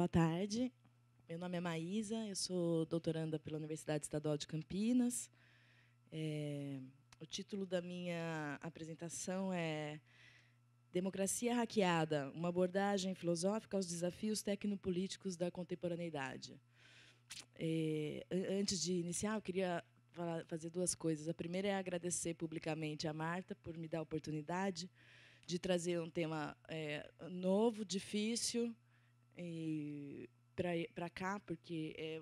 Boa tarde. Meu nome é Maísa, eu sou doutoranda pela Universidade Estadual de Campinas. O título da minha apresentação é Democracia Hackeada, uma abordagem filosófica aos desafios tecnopolíticos da contemporaneidade. Antes de iniciar, eu queria fazer duas coisas. A primeira é agradecer publicamente a Marta por me dar a oportunidade de trazer um tema novo, difícil, para cá, porque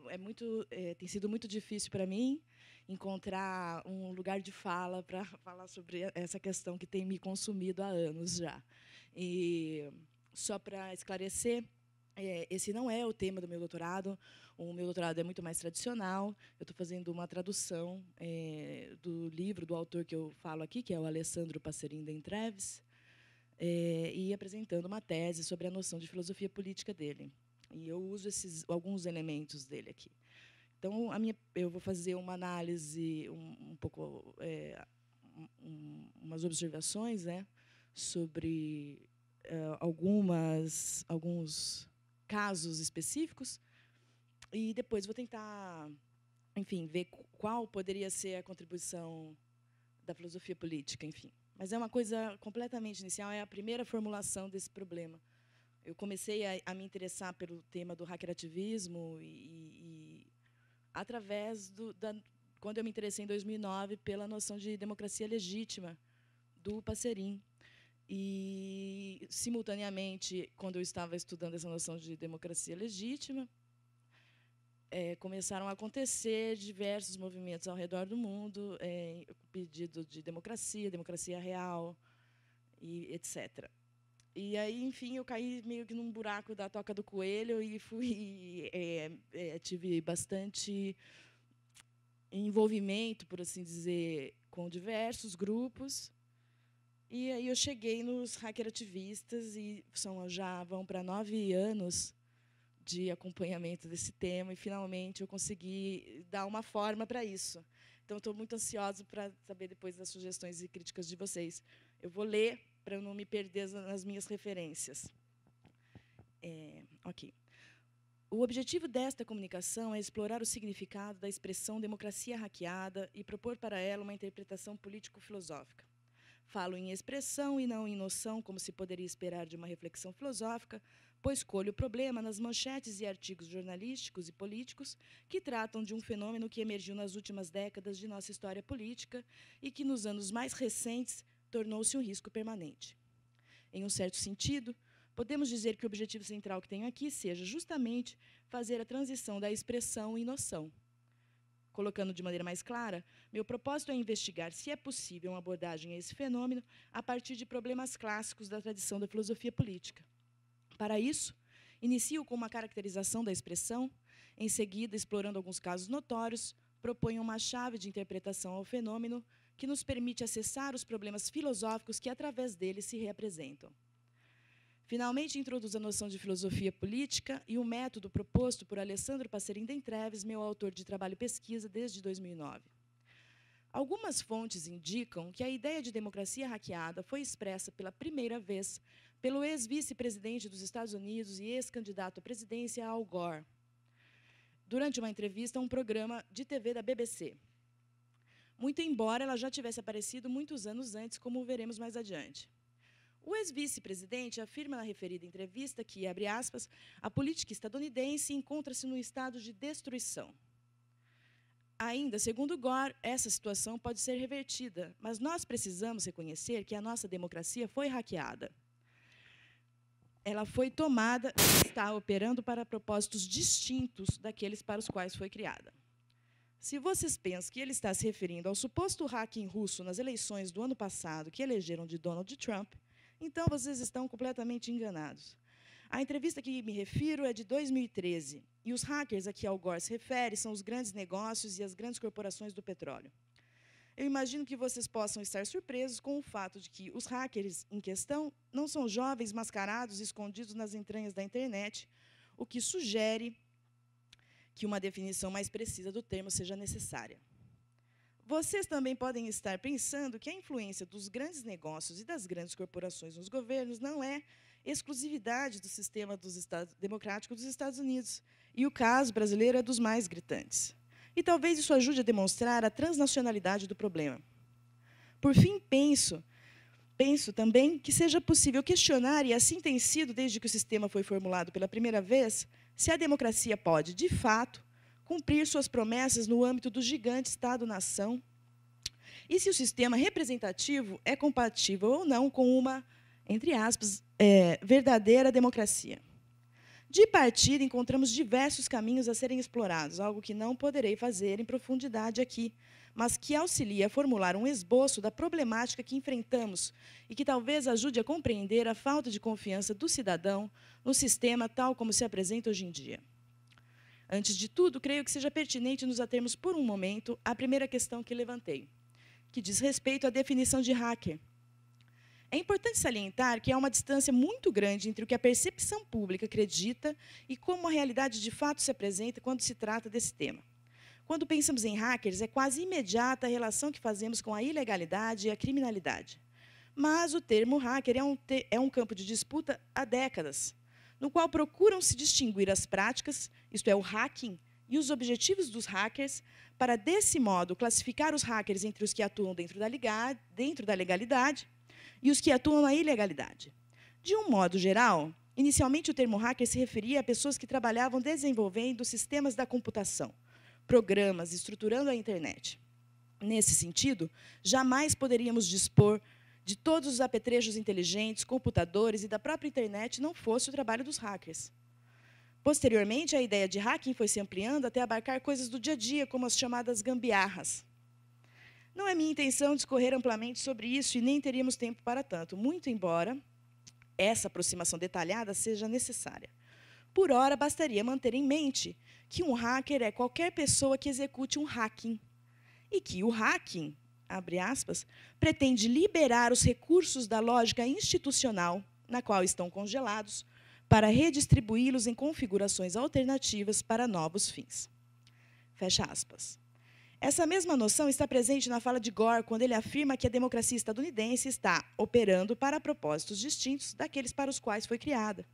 tem sido muito difícil para mim encontrar um lugar de fala para falar sobre essa questão que tem me consumido há anos já. E só para esclarecer, esse não é o tema do meu doutorado. O meu doutorado é muito mais tradicional. Eu estou fazendo uma tradução do livro do autor que eu falo aqui, que é o Alessandro Passerin de Entreves, e apresentando uma tese sobre a noção de filosofia política dele. E eu uso alguns elementos dele aqui. Então, eu vou fazer uma análise, um pouco, umas observações, né, sobre alguns casos específicos, e depois vou tentar, enfim, ver qual poderia ser a contribuição da filosofia política, enfim. Mas é uma coisa completamente inicial, é a primeira formulação desse problema. Eu comecei a me interessar pelo tema do hackerativismo e através quando eu me interessei em 2009 pela noção de democracia legítima do Passerin. E, simultaneamente, quando eu estava estudando essa noção de democracia legítima, começaram a acontecer diversos movimentos ao redor do mundo, pedido de democracia real, e etc. E aí, enfim, eu caí meio que num buraco da toca do coelho e tive bastante envolvimento, por assim dizer, com diversos grupos. E aí eu cheguei nos hackerativistas e já vão para 9 anos de acompanhamento desse tema, e finalmente eu consegui dar uma forma para isso. Então, estou muito ansiosa para saber depois das sugestões e críticas de vocês. Eu vou ler para eu não me perder nas minhas referências. Ok. O objetivo desta comunicação é explorar o significado da expressão democracia hackeada e propor para ela uma interpretação político-filosófica. Falo em expressão e não em noção, como se poderia esperar de uma reflexão filosófica, pois colho o problema nas manchetes e artigos jornalísticos e políticos que tratam de um fenômeno que emergiu nas últimas décadas de nossa história política e que, nos anos mais recentes, tornou-se um risco permanente. Em um certo sentido, podemos dizer que o objetivo central que tenho aqui seja justamente fazer a transição da expressão e noção. Colocando de maneira mais clara, meu propósito é investigar se é possível uma abordagem a esse fenômeno a partir de problemas clássicos da tradição da filosofia política. Para isso, inicio com uma caracterização da expressão, em seguida, explorando alguns casos notórios, proponho uma chave de interpretação ao fenômeno que nos permite acessar os problemas filosóficos que, através dele, se reapresentam. Finalmente, introduzo a noção de filosofia política e o método proposto por Alessandro Passerin de Entreves, meu autor de trabalho e pesquisa desde 2009. Algumas fontes indicam que a ideia de democracia hackeada foi expressa pela primeira vez pelo ex-vice-presidente dos Estados Unidos e ex-candidato à presidência, Al Gore, durante uma entrevista a um programa de TV da BBC. Muito embora ela já tivesse aparecido muitos anos antes, como veremos mais adiante. O ex-vice-presidente afirma na referida entrevista que, abre aspas, a política estadunidense encontra-se num estado de destruição. Ainda, segundo Gore, essa situação pode ser revertida, mas nós precisamos reconhecer que a nossa democracia foi hackeada. Ela foi tomada e está operando para propósitos distintos daqueles para os quais foi criada. Se vocês pensam que ele está se referindo ao suposto hacking russo nas eleições do ano passado que elegeram de Donald Trump, então vocês estão completamente enganados. A entrevista a que me refiro é de 2013, e os hackers a que Al Gore se refere são os grandes negócios e as grandes corporações do petróleo. Eu imagino que vocês possam estar surpresos com o fato de que os hackers em questão não são jovens mascarados e escondidos nas entranhas da internet, o que sugere que uma definição mais precisa do termo seja necessária. Vocês também podem estar pensando que a influência dos grandes negócios e das grandes corporações nos governos não é, exclusividade do sistema democrático dos Estados Unidos, e o caso brasileiro é dos mais gritantes. E talvez isso ajude a demonstrar a transnacionalidade do problema. Por fim, penso também que seja possível questionar, e assim tem sido desde que o sistema foi formulado pela primeira vez, se a democracia pode, de fato, cumprir suas promessas no âmbito do gigante Estado-nação, e se o sistema representativo é compatível ou não com uma, entre aspas, verdadeira democracia. De partida, encontramos diversos caminhos a serem explorados, algo que não poderei fazer em profundidade aqui, mas que auxilia a formular um esboço da problemática que enfrentamos e que talvez ajude a compreender a falta de confiança do cidadão no sistema tal como se apresenta hoje em dia. Antes de tudo, creio que seja pertinente nos atermos por um momento à primeira questão que levantei, que diz respeito à definição de hacker. É importante salientar que há uma distância muito grande entre o que a percepção pública acredita e como a realidade de fato se apresenta quando se trata desse tema. Quando pensamos em hackers, é quase imediata a relação que fazemos com a ilegalidade e a criminalidade. Mas o termo hacker é um campo de disputa há décadas, no qual procuram se distinguir as práticas, isto é, o hacking, e os objetivos dos hackers, para, desse modo, classificar os hackers entre os que atuam dentro da legalidade e os que atuam na ilegalidade. De um modo geral, inicialmente o termo hacker se referia a pessoas que trabalhavam desenvolvendo sistemas da computação, programas, estruturando a internet. Nesse sentido, jamais poderíamos dispor de todos os apetrechos inteligentes, computadores e da própria internet não fosse o trabalho dos hackers. Posteriormente, a ideia de hacking foi se ampliando até abarcar coisas do dia a dia, como as chamadas gambiarras. Não é minha intenção discorrer amplamente sobre isso e nem teríamos tempo para tanto, muito embora essa aproximação detalhada seja necessária. Por ora, bastaria manter em mente que um hacker é qualquer pessoa que execute um hacking e que o hacking, abre aspas, pretende liberar os recursos da lógica institucional na qual estão congelados para redistribuí-los em configurações alternativas para novos fins. Fecha aspas. Essa mesma noção está presente na fala de Gore, quando ele afirma que a democracia estadunidense está operando para propósitos distintos daqueles para os quais foi criada.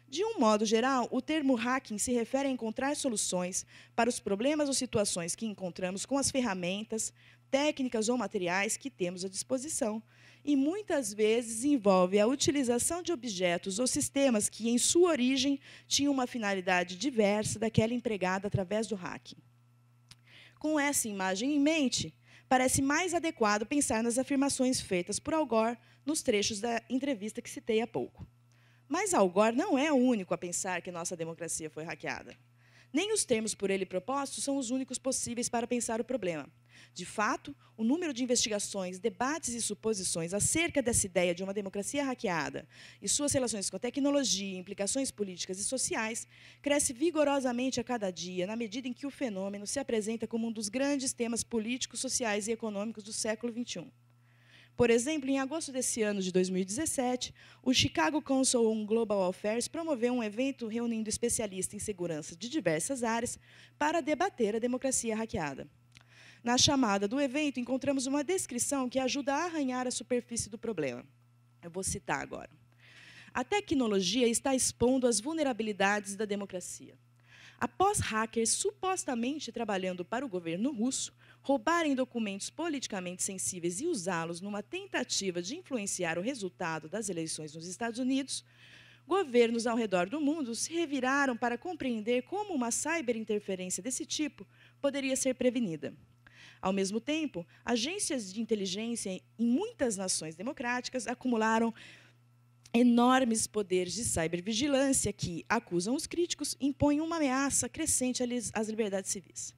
De um modo geral, o termo hacking se refere a encontrar soluções para os problemas ou situações que encontramos com as ferramentas, técnicas ou materiais que temos à disposição, e muitas vezes envolve a utilização de objetos ou sistemas que, em sua origem, tinham uma finalidade diversa daquela empregada através do hacking. Com essa imagem em mente, parece mais adequado pensar nas afirmações feitas por Al Gore nos trechos da entrevista que citei há pouco. Mas Al Gore não é o único a pensar que nossa democracia foi hackeada. Nem os termos por ele propostos são os únicos possíveis para pensar o problema. De fato, o número de investigações, debates e suposições acerca dessa ideia de uma democracia hackeada e suas relações com a tecnologia, implicações políticas e sociais, cresce vigorosamente a cada dia, na medida em que o fenômeno se apresenta como um dos grandes temas políticos, sociais e econômicos do século XXI. Por exemplo, em agosto desse ano de 2017, o Chicago Council on Global Affairs promoveu um evento reunindo especialistas em segurança de diversas áreas para debater a democracia hackeada. Na chamada do evento, encontramos uma descrição que ajuda a arranhar a superfície do problema. Eu vou citar agora. A tecnologia está expondo as vulnerabilidades da democracia. Após hackers supostamente trabalhando para o governo russo roubarem documentos politicamente sensíveis e usá-los numa tentativa de influenciar o resultado das eleições nos Estados Unidos, governos ao redor do mundo se reviraram para compreender como uma cyberinterferência desse tipo poderia ser prevenida. Ao mesmo tempo, agências de inteligência em muitas nações democráticas acumularam enormes poderes de cibervigilância que, acusam os críticos, impõem uma ameaça crescente às liberdades civis.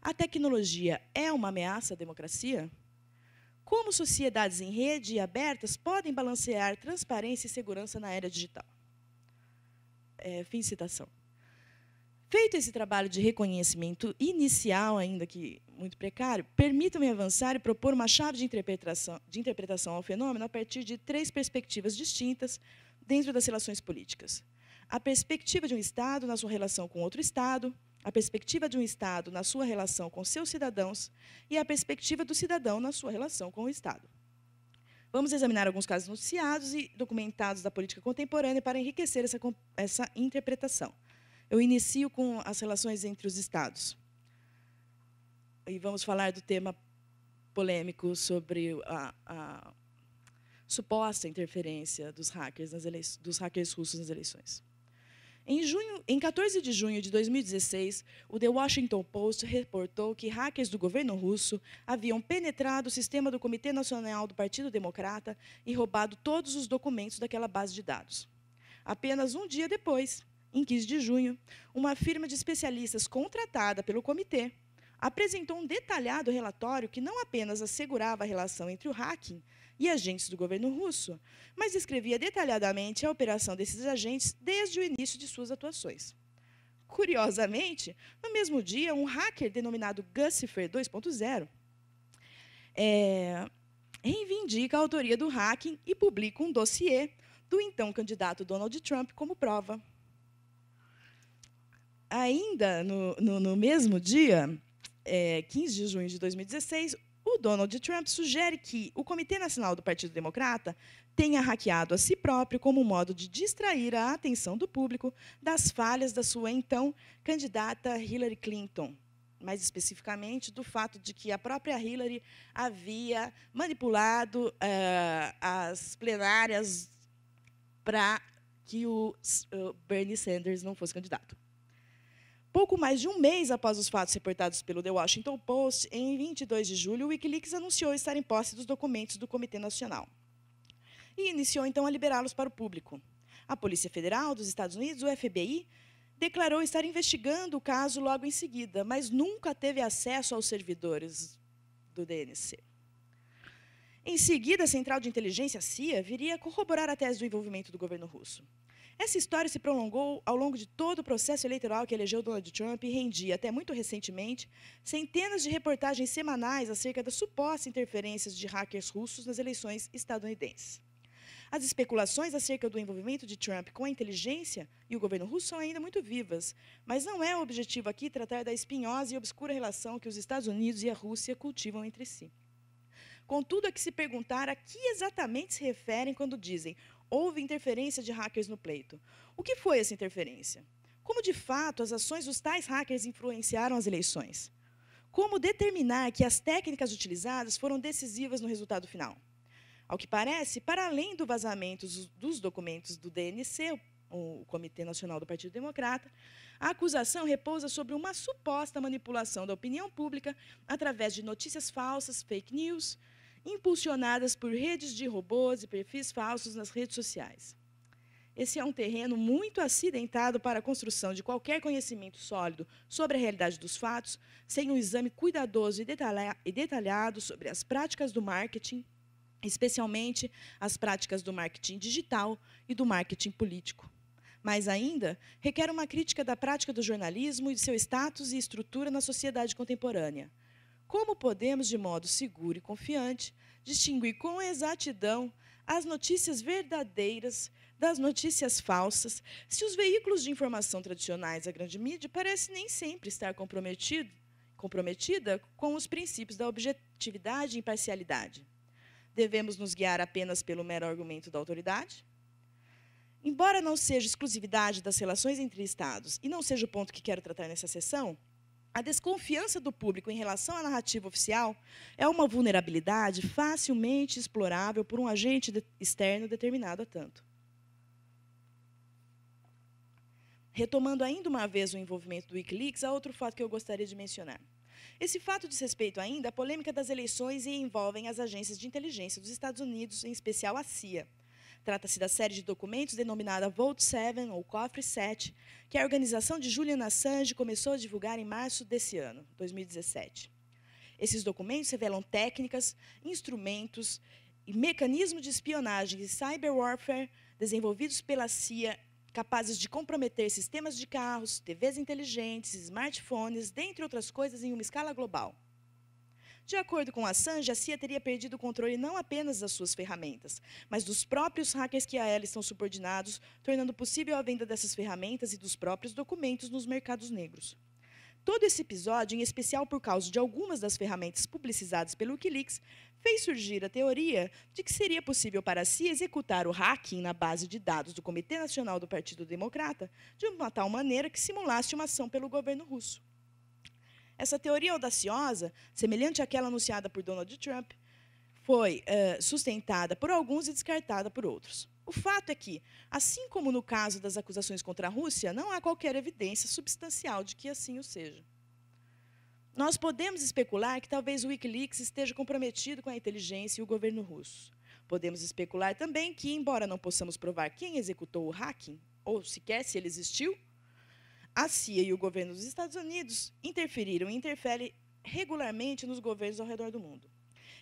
A tecnologia é uma ameaça à democracia? Como sociedades em rede e abertas podem balancear transparência e segurança na era digital? Fim de citação. Feito esse trabalho de reconhecimento inicial, ainda que muito precário, permitam-me avançar e propor uma chave de interpretação ao fenômeno a partir de 3 perspectivas distintas dentro das relações políticas. A perspectiva de um Estado na sua relação com outro Estado, a perspectiva de um Estado na sua relação com seus cidadãos e a perspectiva do cidadão na sua relação com o Estado. Vamos examinar alguns casos noticiados e documentados da política contemporânea para enriquecer essa interpretação. Eu inicio com as relações entre os Estados. E vamos falar do tema polêmico sobre a suposta interferência dos hackers russos nas eleições. Em 14 de junho de 2016, o The Washington Post reportou que hackers do governo russo haviam penetrado o sistema do Comitê Nacional do Partido Democrata e roubado todos os documentos daquela base de dados. Apenas um dia depois, em 15 de junho, uma firma de especialistas contratada pelo comitê apresentou um detalhado relatório que não apenas assegurava a relação entre o hacking e agentes do governo russo, mas descrevia detalhadamente a operação desses agentes desde o início de suas atuações. Curiosamente, no mesmo dia, um hacker denominado Guccifer 2.0 reivindica a autoria do hacking e publica um dossiê do então candidato Donald Trump como prova. Ainda no mesmo dia, 15 de junho de 2016, o Donald Trump sugere que o Comitê Nacional do Partido Democrata tenha hackeado a si próprio como modo de distrair a atenção do público das falhas da sua então candidata Hillary Clinton, mais especificamente do fato de que a própria Hillary havia manipulado as plenárias para que o Bernie Sanders não fosse candidato. Pouco mais de um mês após os fatos reportados pelo The Washington Post, em 22 de julho, o Wikileaks anunciou estar em posse dos documentos do Comitê Nacional e iniciou, então, a liberá-los para o público. A Polícia Federal dos Estados Unidos, o FBI, declarou estar investigando o caso logo em seguida, mas nunca teve acesso aos servidores do DNC. Em seguida, a Central de Inteligência, CIA, viria a corroborar a tese do envolvimento do governo russo. Essa história se prolongou ao longo de todo o processo eleitoral que elegeu Donald Trump e rendia, até muito recentemente, centenas de reportagens semanais acerca das supostas interferências de hackers russos nas eleições estadunidenses. As especulações acerca do envolvimento de Trump com a inteligência e o governo russo são ainda muito vivas, mas não é o objetivo aqui tratar da espinhosa e obscura relação que os Estados Unidos e a Rússia cultivam entre si. Contudo, há que se perguntar a que exatamente se referem quando dizem houve interferência de hackers no pleito. O que foi essa interferência? Como, de fato, as ações dos tais hackers influenciaram as eleições? Como determinar que as técnicas utilizadas foram decisivas no resultado final? Ao que parece, para além do vazamento dos documentos do DNC, o Comitê Nacional do Partido Democrata, a acusação repousa sobre uma suposta manipulação da opinião pública através de notícias falsas, fake news, impulsionadas por redes de robôs e perfis falsos nas redes sociais. Esse é um terreno muito acidentado para a construção de qualquer conhecimento sólido sobre a realidade dos fatos, sem um exame cuidadoso e detalhado sobre as práticas do marketing, especialmente as práticas do marketing digital e do marketing político. Mais ainda, requer uma crítica da prática do jornalismo e de seu status e estrutura na sociedade contemporânea. Como podemos, de modo seguro e confiante, distinguir com exatidão as notícias verdadeiras das notícias falsas, se os veículos de informação tradicionais da grande mídia parecem nem sempre estar comprometida com os princípios da objetividade e imparcialidade? Devemos nos guiar apenas pelo mero argumento da autoridade? Embora não seja exclusividade das relações entre Estados e não seja o ponto que quero tratar nessa sessão, a desconfiança do público em relação à narrativa oficial é uma vulnerabilidade facilmente explorável por um agente externo determinado a tanto. Retomando ainda uma vez o envolvimento do Wikileaks, há outro fato que eu gostaria de mencionar. Esse fato diz respeito ainda à polêmica das eleições e envolvem as agências de inteligência dos Estados Unidos, em especial a CIA. Trata-se da série de documentos denominada Vault 7, ou Cofre 7, que a organização de Julian Assange começou a divulgar em março desse ano, 2017. Esses documentos revelam técnicas, instrumentos e mecanismos de espionagem e cyberwarfare desenvolvidos pela CIA, capazes de comprometer sistemas de carros, TVs inteligentes, smartphones, dentre outras coisas, em uma escala global. De acordo com Assange, a CIA teria perdido o controle não apenas das suas ferramentas, mas dos próprios hackers que a ela estão subordinados, tornando possível a venda dessas ferramentas e dos próprios documentos nos mercados negros. Todo esse episódio, em especial por causa de algumas das ferramentas publicizadas pelo Wikileaks, fez surgir a teoria de que seria possível para si executar o hacking na base de dados do Comitê Nacional do Partido Democrata de uma tal maneira que simulasse uma ação pelo governo russo. Essa teoria audaciosa, semelhante àquela anunciada por Donald Trump, foi sustentada por alguns e descartada por outros. O fato é que, assim como no caso das acusações contra a Rússia, não há qualquer evidência substancial de que assim o seja. Nós podemos especular que talvez o Wikileaks esteja comprometido com a inteligência e o governo russo. Podemos especular também que, embora não possamos provar quem executou o hacking, ou sequer se ele existiu, a CIA e o governo dos Estados Unidos interferiram e interferem regularmente nos governos ao redor do mundo.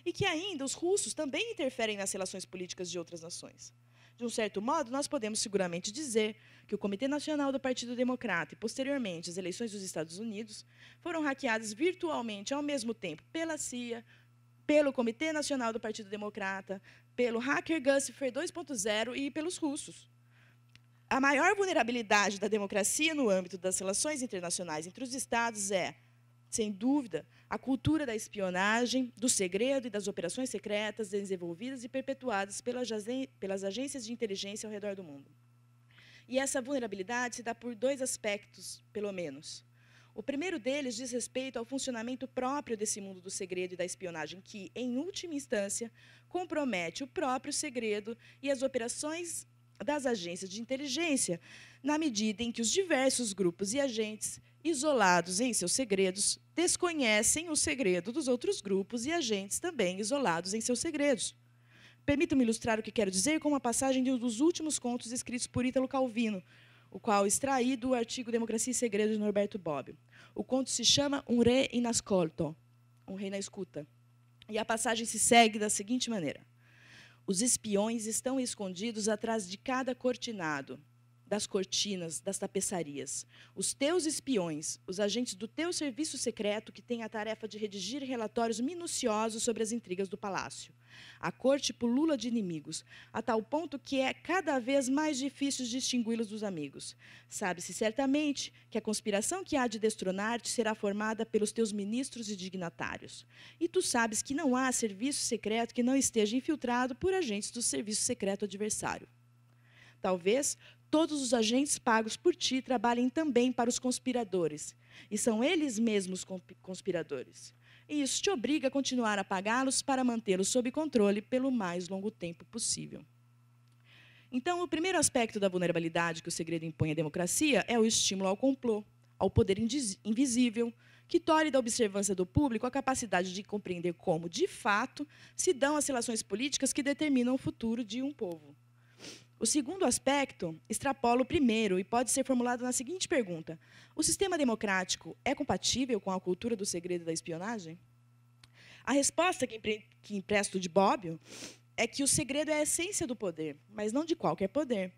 E que ainda os russos também interferem nas relações políticas de outras nações. De um certo modo, nós podemos seguramente dizer que o Comitê Nacional do Partido Democrata e, posteriormente, as eleições dos Estados Unidos foram hackeadas virtualmente ao mesmo tempo pela CIA, pelo Comitê Nacional do Partido Democrata, pelo hacker Guccifer 2.0 e pelos russos. A maior vulnerabilidade da democracia no âmbito das relações internacionais entre os Estados é, sem dúvida, a cultura da espionagem, do segredo e das operações secretas desenvolvidas e perpetuadas pelas agências de inteligência ao redor do mundo. E essa vulnerabilidade se dá por dois aspectos, pelo menos. O primeiro deles diz respeito ao funcionamento próprio desse mundo do segredo e da espionagem, que, em última instância, compromete o próprio segredo e as operações das agências de inteligência, na medida em que os diversos grupos e agentes isolados em seus segredos, desconhecem o segredo dos outros grupos e agentes também isolados em seus segredos. Permita-me ilustrar o que quero dizer com uma passagem de um dos últimos contos escritos por Ítalo Calvino, o qual extraí do artigo Democracia e Segredo de Norberto Bobbio. O conto se chama Un re in ascolto, um rei na escuta. E a passagem se segue da seguinte maneira. Os espiões estão escondidos atrás de cada cortinado, das cortinas, das tapeçarias. Os teus espiões, os agentes do teu serviço secreto que têm a tarefa de redigir relatórios minuciosos sobre as intrigas do palácio. A corte pulula de inimigos, a tal ponto que é cada vez mais difícil distingui-los dos amigos. Sabe-se certamente que a conspiração que há de destronar-te será formada pelos teus ministros e dignatários. E tu sabes que não há serviço secreto que não esteja infiltrado por agentes do serviço secreto adversário. Talvez todos os agentes pagos por ti trabalhem também para os conspiradores, e são eles mesmos conspiradores. E isso te obriga a continuar a pagá-los para mantê-los sob controle pelo mais longo tempo possível. Então, o primeiro aspecto da vulnerabilidade que o segredo impõe à democracia é o estímulo ao complô, ao poder invisível, que tolhe da observância do público a capacidade de compreender como, de fato, se dão as relações políticas que determinam o futuro de um povo. O segundo aspecto extrapola o primeiro e pode ser formulado na seguinte pergunta. O sistema democrático é compatível com a cultura do segredo e da espionagem? A resposta que empresto de Bobbio é que o segredo é a essência do poder, mas não de qualquer poder.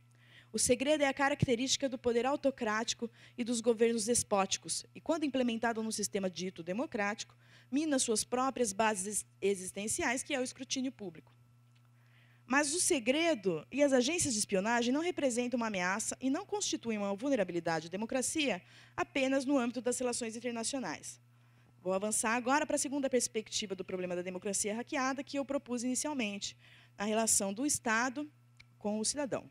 O segredo é a característica do poder autocrático e dos governos despóticos, e, quando implementado num sistema dito democrático, mina suas próprias bases existenciais, que é o escrutínio público. Mas o segredo e as agências de espionagem não representam uma ameaça e não constituem uma vulnerabilidade à democracia apenas no âmbito das relações internacionais. Vou avançar agora para a segunda perspectiva do problema da democracia hackeada que eu propus inicialmente, a relação do Estado com o cidadão.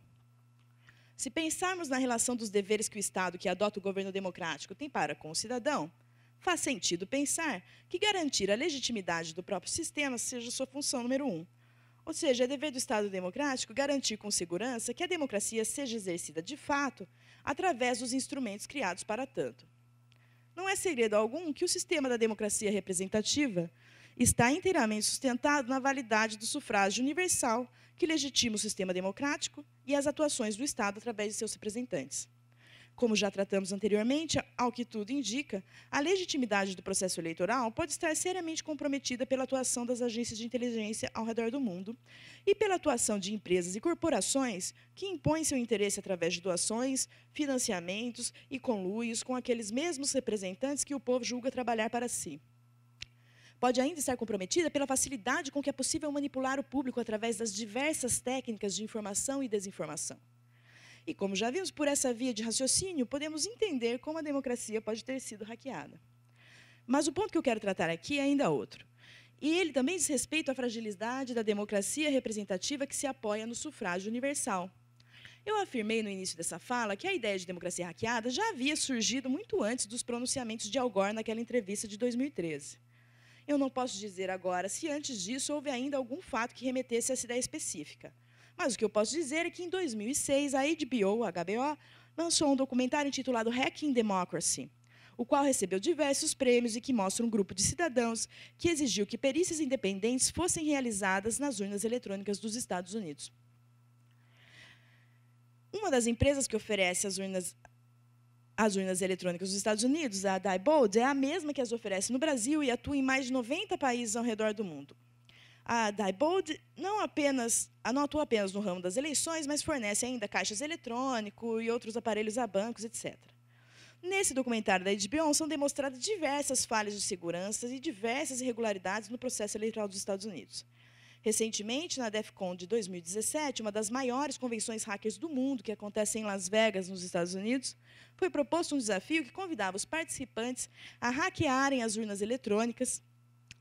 Se pensarmos na relação dos deveres que o Estado, que adota o governo democrático, tem para com o cidadão, faz sentido pensar que garantir a legitimidade do próprio sistema seja sua função número 1. Ou seja, é dever do Estado democrático garantir com segurança que a democracia seja exercida de fato através dos instrumentos criados para tanto. Não é segredo algum que o sistema da democracia representativa está inteiramente sustentado na validade do sufrágio universal que legitima o sistema democrático e as atuações do Estado através de seus representantes. Como já tratamos anteriormente, ao que tudo indica, a legitimidade do processo eleitoral pode estar seriamente comprometida pela atuação das agências de inteligência ao redor do mundo e pela atuação de empresas e corporações que impõem seu interesse através de doações, financiamentos e conluios com aqueles mesmos representantes que o povo julga trabalhar para si. Pode ainda estar comprometida pela facilidade com que é possível manipular o público através das diversas técnicas de informação e desinformação. E, como já vimos por essa via de raciocínio, podemos entender como a democracia pode ter sido hackeada. Mas o ponto que eu quero tratar aqui é ainda outro. E ele também diz respeito à fragilidade da democracia representativa que se apoia no sufrágio universal. Eu afirmei no início dessa fala que a ideia de democracia hackeada já havia surgido muito antes dos pronunciamentos de Al Gore naquela entrevista de 2013. Eu não posso dizer agora se antes disso houve ainda algum fato que remetesse a essa ideia específica. Mas o que eu posso dizer é que em 2006 a HBO lançou um documentário intitulado Hacking Democracy, o qual recebeu diversos prêmios e que mostra um grupo de cidadãos que exigiu que perícias independentes fossem realizadas nas urnas eletrônicas dos Estados Unidos. Uma das empresas que oferece as urnas eletrônicas dos Estados Unidos, a Diebold, é a mesma que as oferece no Brasil e atua em mais de 90 países ao redor do mundo. A Diebold não atua apenas no ramo das eleições, mas fornece ainda caixas eletrônicos e outros aparelhos a bancos, etc. Nesse documentário da HBO são demonstradas diversas falhas de segurança e diversas irregularidades no processo eleitoral dos Estados Unidos. Recentemente, na DEFCON de 2017, uma das maiores convenções hackers do mundo, que acontece em Las Vegas, nos Estados Unidos, foi proposto um desafio que convidava os participantes a hackearem as urnas eletrônicas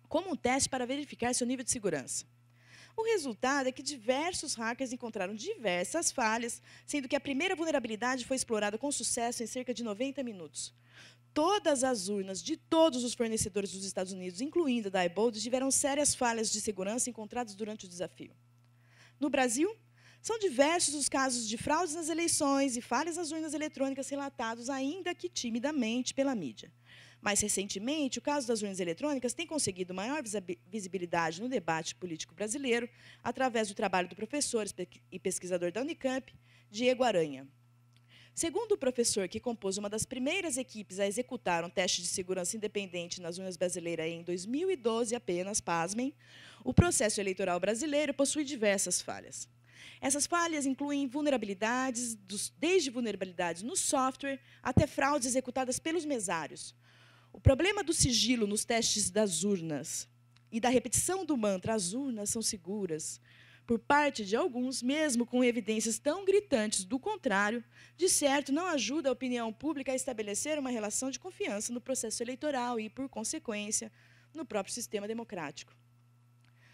como um teste para verificar seu nível de segurança. O resultado é que diversos hackers encontraram diversas falhas, sendo que a primeira vulnerabilidade foi explorada com sucesso em cerca de 90 minutos. Todas as urnas de todos os fornecedores dos Estados Unidos, incluindo a Diebold, tiveram sérias falhas de segurança encontradas durante o desafio. No Brasil, são diversos os casos de fraudes nas eleições e falhas nas urnas eletrônicas relatados, ainda que timidamente, pela mídia. Mais recentemente, o caso das urnas eletrônicas tem conseguido maior visibilidade no debate político brasileiro através do trabalho do professor e pesquisador da Unicamp, Diego Aranha. Segundo o professor que compôs uma das primeiras equipes a executar um teste de segurança independente nas urnas brasileiras em 2012 apenas, pasmem, o processo eleitoral brasileiro possui diversas falhas. Essas falhas incluem vulnerabilidades, desde vulnerabilidades no software até fraudes executadas pelos mesários. O problema do sigilo nos testes das urnas e da repetição do mantra "as urnas são seguras", por parte de alguns, mesmo com evidências tão gritantes do contrário, de certo não ajuda a opinião pública a estabelecer uma relação de confiança no processo eleitoral e, por consequência, no próprio sistema democrático.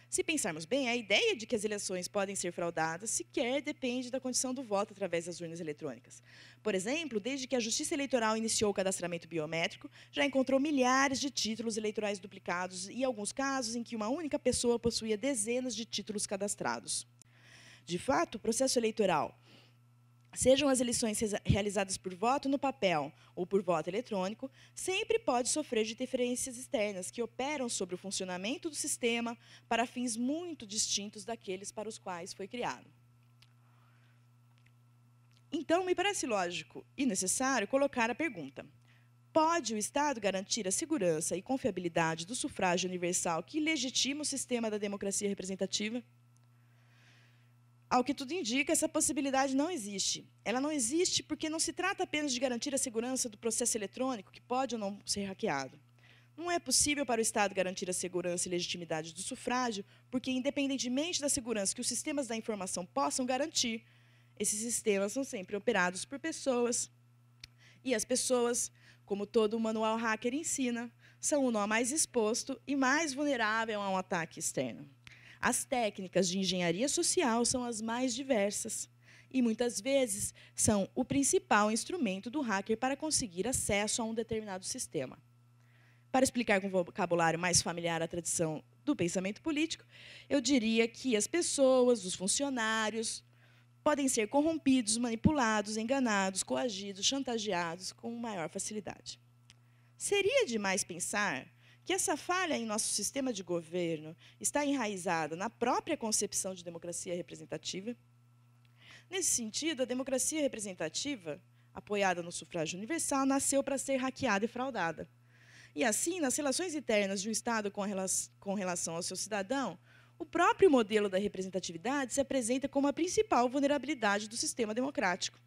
Se pensarmos bem, a ideia de que as eleições podem ser fraudadas sequer depende da condição do voto através das urnas eletrônicas. Por exemplo, desde que a Justiça Eleitoral iniciou o cadastramento biométrico, já encontrou milhares de títulos eleitorais duplicados e alguns casos em que uma única pessoa possuía dezenas de títulos cadastrados. De fato, o processo eleitoral, sejam as eleições realizadas por voto no papel ou por voto eletrônico, sempre pode sofrer de interferências externas que operam sobre o funcionamento do sistema para fins muito distintos daqueles para os quais foi criado. Então, me parece lógico e necessário colocar a pergunta: pode o Estado garantir a segurança e confiabilidade do sufrágio universal que legitima o sistema da democracia representativa? Ao que tudo indica, essa possibilidade não existe. Ela não existe porque não se trata apenas de garantir a segurança do processo eletrônico, que pode ou não ser hackeado. Não é possível para o Estado garantir a segurança e legitimidade do sufrágio, porque, independentemente da segurança que os sistemas da informação possam garantir, esses sistemas são sempre operados por pessoas. E as pessoas, como todo manual hacker ensina, são o nó mais exposto e mais vulnerável a um ataque externo. As técnicas de engenharia social são as mais diversas e, muitas vezes, são o principal instrumento do hacker para conseguir acesso a um determinado sistema. Para explicar com vocabulário mais familiar a tradição do pensamento político, eu diria que as pessoas, os funcionários, podem ser corrompidos, manipulados, enganados, coagidos, chantageados com maior facilidade. Seria demais pensar que essa falha em nosso sistema de governo está enraizada na própria concepção de democracia representativa? Nesse sentido, a democracia representativa, apoiada no sufrágio universal, nasceu para ser hackeada e fraudada. E assim, nas relações internas de um Estado com relação ao seu cidadão, o próprio modelo da representatividade se apresenta como a principal vulnerabilidade do sistema democrático.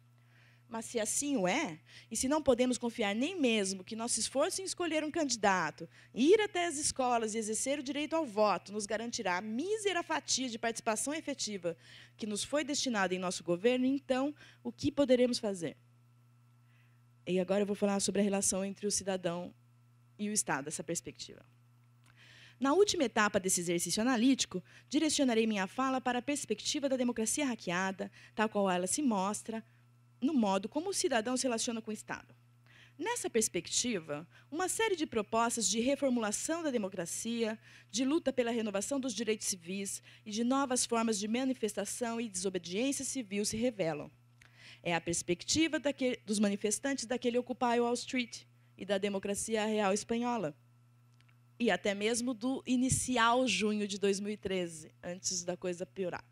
Mas se assim o é, e se não podemos confiar nem mesmo que nosso esforço em escolher um candidato, ir até as escolas e exercer o direito ao voto nos garantirá a mísera fatia de participação efetiva que nos foi destinada em nosso governo, então, o que poderemos fazer? E agora eu vou falar sobre a relação entre o cidadão e o Estado, essa perspectiva. Na última etapa desse exercício analítico, direcionarei minha fala para a perspectiva da democracia hackeada, tal qual ela se mostra no modo como o cidadão se relaciona com o Estado. Nessa perspectiva, uma série de propostas de reformulação da democracia, de luta pela renovação dos direitos civis e de novas formas de manifestação e desobediência civil se revelam. É a perspectiva dos manifestantes daquele Occupy Wall Street e da democracia real espanhola, e até mesmo do inicial junho de 2013, antes da coisa piorar.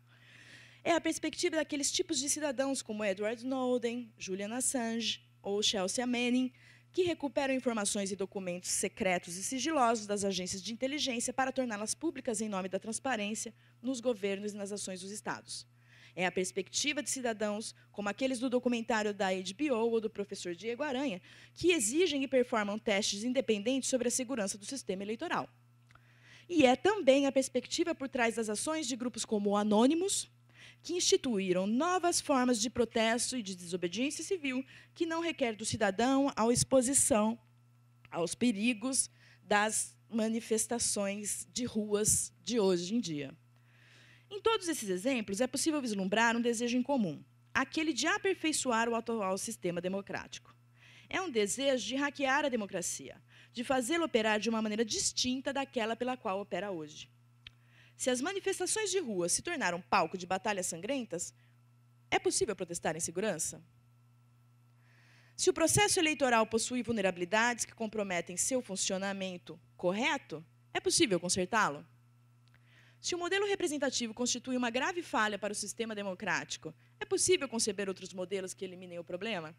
É a perspectiva daqueles tipos de cidadãos como Edward Snowden, Julian Assange ou Chelsea Manning, que recuperam informações e documentos secretos e sigilosos das agências de inteligência para torná-las públicas em nome da transparência nos governos e nas ações dos Estados. É a perspectiva de cidadãos, como aqueles do documentário da HBO ou do professor Diego Aranha, que exigem e performam testes independentes sobre a segurança do sistema eleitoral. E é também a perspectiva por trás das ações de grupos como o Anonymous, que instituíram novas formas de protesto e de desobediência civil que não requer do cidadão a exposição aos perigos das manifestações de ruas de hoje em dia. Em todos esses exemplos, é possível vislumbrar um desejo em comum, aquele de aperfeiçoar o atual sistema democrático. É um desejo de hackear a democracia, de fazê-la operar de uma maneira distinta daquela pela qual opera hoje. Se as manifestações de rua se tornaram palco de batalhas sangrentas, é possível protestar em segurança? Se o processo eleitoral possui vulnerabilidades que comprometem seu funcionamento correto, é possível consertá-lo? Se o modelo representativo constitui uma grave falha para o sistema democrático, é possível conceber outros modelos que eliminem o problema?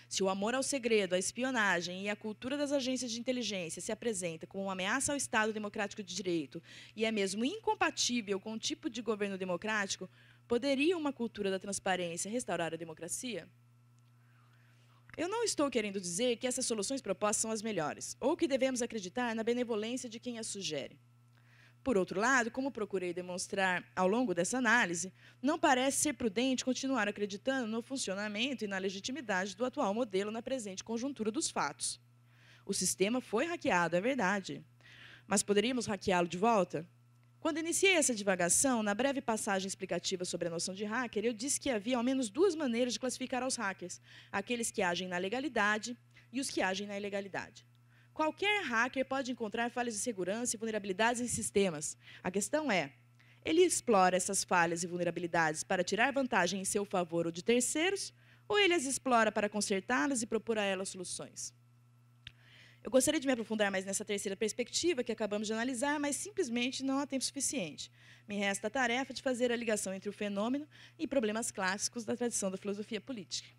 Se o amor ao segredo, a espionagem e a cultura das agências de inteligência se apresenta como uma ameaça ao Estado democrático de direito e é mesmo incompatível com o tipo de governo democrático, poderia uma cultura da transparência restaurar a democracia? Eu não estou querendo dizer que essas soluções propostas são as melhores, ou que devemos acreditar na benevolência de quem as sugere. Por outro lado, como procurei demonstrar ao longo dessa análise, não parece ser prudente continuar acreditando no funcionamento e na legitimidade do atual modelo na presente conjuntura dos fatos. O sistema foi hackeado, é verdade. Mas poderíamos hackeá-lo de volta? Quando iniciei essa divagação, na breve passagem explicativa sobre a noção de hacker, eu disse que havia ao menos duas maneiras de classificar os hackers: aqueles que agem na legalidade e os que agem na ilegalidade. Qualquer hacker pode encontrar falhas de segurança e vulnerabilidades em sistemas. A questão é, ele explora essas falhas e vulnerabilidades para tirar vantagem em seu favor ou de terceiros, ou ele as explora para consertá-las e propor a elas soluções? Eu gostaria de me aprofundar mais nessa terceira perspectiva que acabamos de analisar, mas simplesmente não há tempo suficiente. Me resta a tarefa de fazer a ligação entre o fenômeno e problemas clássicos da tradição da filosofia política.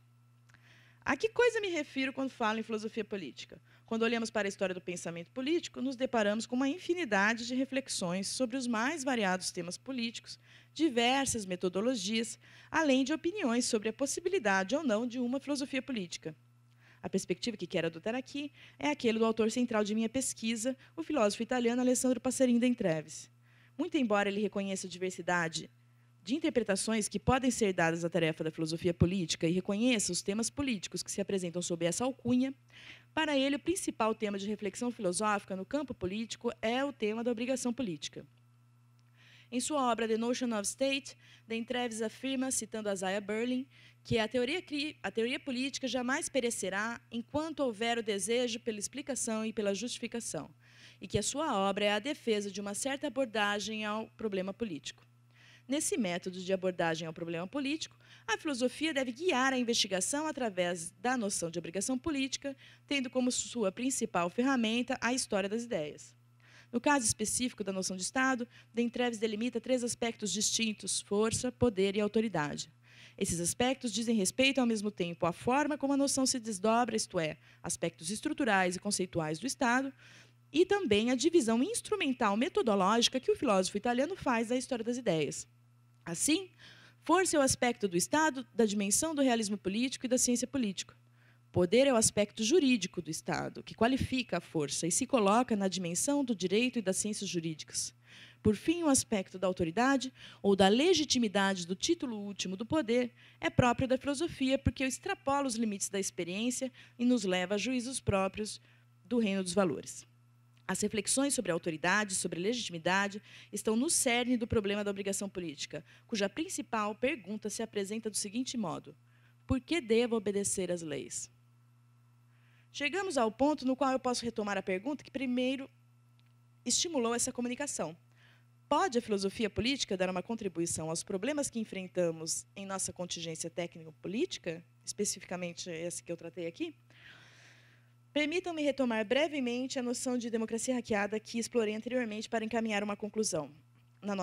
A que coisa me refiro quando falo em filosofia política? Quando olhamos para a história do pensamento político, nos deparamos com uma infinidade de reflexões sobre os mais variados temas políticos, diversas metodologias, além de opiniões sobre a possibilidade ou não de uma filosofia política. A perspectiva que quero adotar aqui é aquele do autor central de minha pesquisa, o filósofo italiano Alessandro Passerin d'Entreves. Muito embora ele reconheça a diversidade de interpretações que podem ser dadas à tarefa da filosofia política e reconheça os temas políticos que se apresentam sob essa alcunha, para ele, o principal tema de reflexão filosófica no campo político é o tema da obrigação política. Em sua obra The Notion of State, d'Entreves afirma, citando Isaiah Berlin, que a teoria política jamais perecerá enquanto houver o desejo pela explicação e pela justificação, e que a sua obra é a defesa de uma certa abordagem ao problema político. Nesse método de abordagem ao problema político, a filosofia deve guiar a investigação através da noção de obrigação política, tendo como sua principal ferramenta a história das ideias. No caso específico da noção de Estado, d'Entreves delimita três aspectos distintos: força, poder e autoridade. Esses aspectos dizem respeito ao mesmo tempo à forma como a noção se desdobra, isto é, aspectos estruturais e conceituais do Estado, e também a divisão instrumental metodológica que o filósofo italiano faz da história das ideias. Assim, força é o aspecto do Estado, da dimensão do realismo político e da ciência política. Poder é o aspecto jurídico do Estado, que qualifica a força e se coloca na dimensão do direito e das ciências jurídicas. Por fim, o aspecto da autoridade, ou da legitimidade do título último do poder, é próprio da filosofia, porque extrapola os limites da experiência e nos leva a juízos próprios do reino dos valores. As reflexões sobre a autoridade, sobre a legitimidade, estão no cerne do problema da obrigação política, cuja principal pergunta se apresenta do seguinte modo: por que devo obedecer às leis? Chegamos ao ponto no qual eu posso retomar a pergunta que primeiro estimulou essa comunicação. Pode a filosofia política dar uma contribuição aos problemas que enfrentamos em nossa contingência técnico-política, especificamente esse que eu tratei aqui? Permitam-me retomar brevemente a noção de democracia hackeada que explorei anteriormente para encaminhar uma conclusão. Na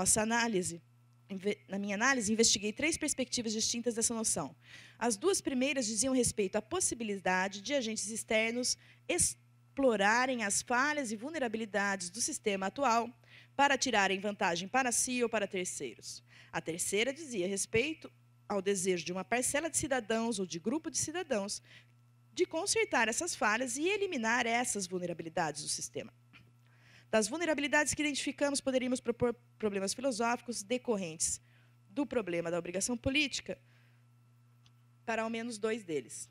minha análise, investiguei 3 perspectivas distintas dessa noção. As 2 primeiras diziam respeito à possibilidade de agentes externos explorarem as falhas e vulnerabilidades do sistema atual para tirarem vantagem para si ou para terceiros. A terceira dizia respeito ao desejo de uma parcela de cidadãos ou de grupo de cidadãos de consertar essas falhas e eliminar essas vulnerabilidades do sistema. Das vulnerabilidades que identificamos, poderíamos propor problemas filosóficos decorrentes do problema da obrigação política para ao menos 2 deles.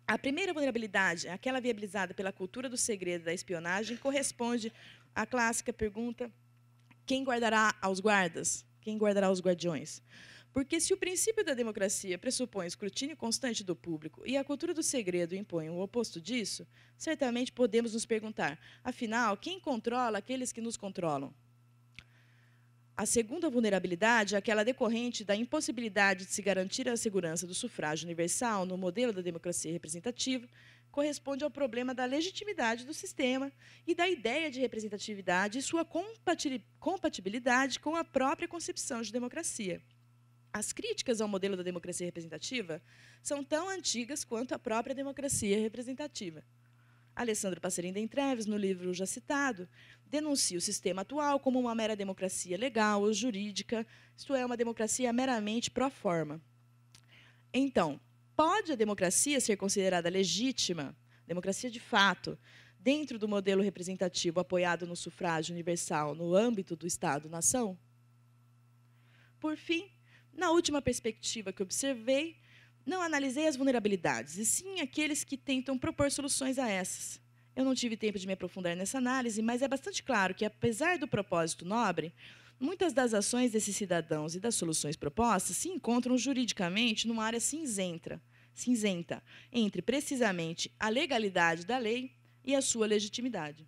A primeira vulnerabilidade, aquela viabilizada pela cultura do segredo e da espionagem, corresponde à clássica pergunta: quem guardará aos guardas? Quem guardará os guardiões? Porque se o princípio da democracia pressupõe escrutínio constante do público e a cultura do segredo impõe o oposto disso, certamente podemos nos perguntar, afinal, quem controla aqueles que nos controlam? A segunda vulnerabilidade, aquela decorrente da impossibilidade de se garantir a segurança do sufrágio universal no modelo da democracia representativa, corresponde ao problema da legitimidade do sistema e da ideia de representatividade e sua compatibilidade com a própria concepção de democracia. As críticas ao modelo da democracia representativa são tão antigas quanto a própria democracia representativa. Alessandro Passerin D'Entreves, no livro já citado, denuncia o sistema atual como uma mera democracia legal ou jurídica, isto é, uma democracia meramente pró forma. Então, pode a democracia ser considerada legítima, democracia de fato, dentro do modelo representativo apoiado no sufrágio universal no âmbito do Estado-nação? Por fim, na última perspectiva que observei, não analisei as vulnerabilidades, e sim aqueles que tentam propor soluções a essas. Eu não tive tempo de me aprofundar nessa análise, mas é bastante claro que, apesar do propósito nobre, muitas das ações desses cidadãos e das soluções propostas se encontram juridicamente numa área cinzenta, entre, precisamente, a legalidade da lei e a sua legitimidade.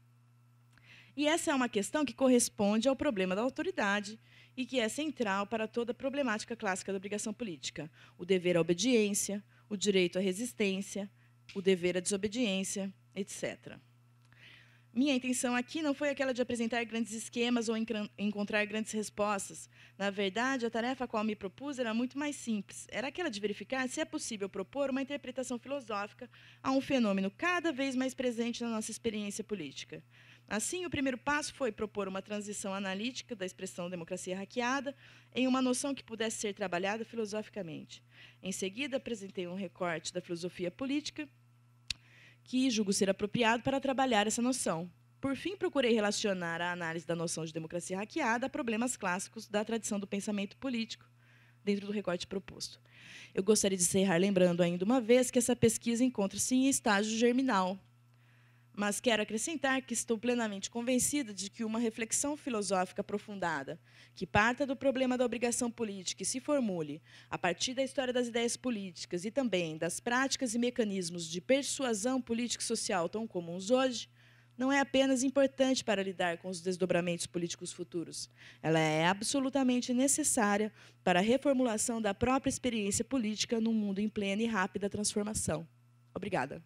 E essa é uma questão que corresponde ao problema da autoridade e que é central para toda a problemática clássica da obrigação política: o dever à obediência, o direito à resistência, o dever à desobediência, etc. Minha intenção aqui não foi aquela de apresentar grandes esquemas ou encontrar grandes respostas. Na verdade, a tarefa a qual me propus era muito mais simples. Era aquela de verificar se é possível propor uma interpretação filosófica a um fenômeno cada vez mais presente na nossa experiência política. Assim, o primeiro passo foi propor uma transição analítica da expressão democracia hackeada em uma noção que pudesse ser trabalhada filosoficamente. Em seguida, apresentei um recorte da filosofia política que julgo ser apropriado para trabalhar essa noção. Por fim, procurei relacionar a análise da noção de democracia hackeada a problemas clássicos da tradição do pensamento político, dentro do recorte proposto. Eu gostaria de encerrar lembrando ainda uma vez que essa pesquisa encontra-se em estágio germinal, mas quero acrescentar que estou plenamente convencida de que uma reflexão filosófica aprofundada, que parta do problema da obrigação política e se formule a partir da história das ideias políticas e também das práticas e mecanismos de persuasão político-social tão comuns hoje, não é apenas importante para lidar com os desdobramentos políticos futuros. Ela é absolutamente necessária para a reformulação da própria experiência política num mundo em plena e rápida transformação. Obrigada.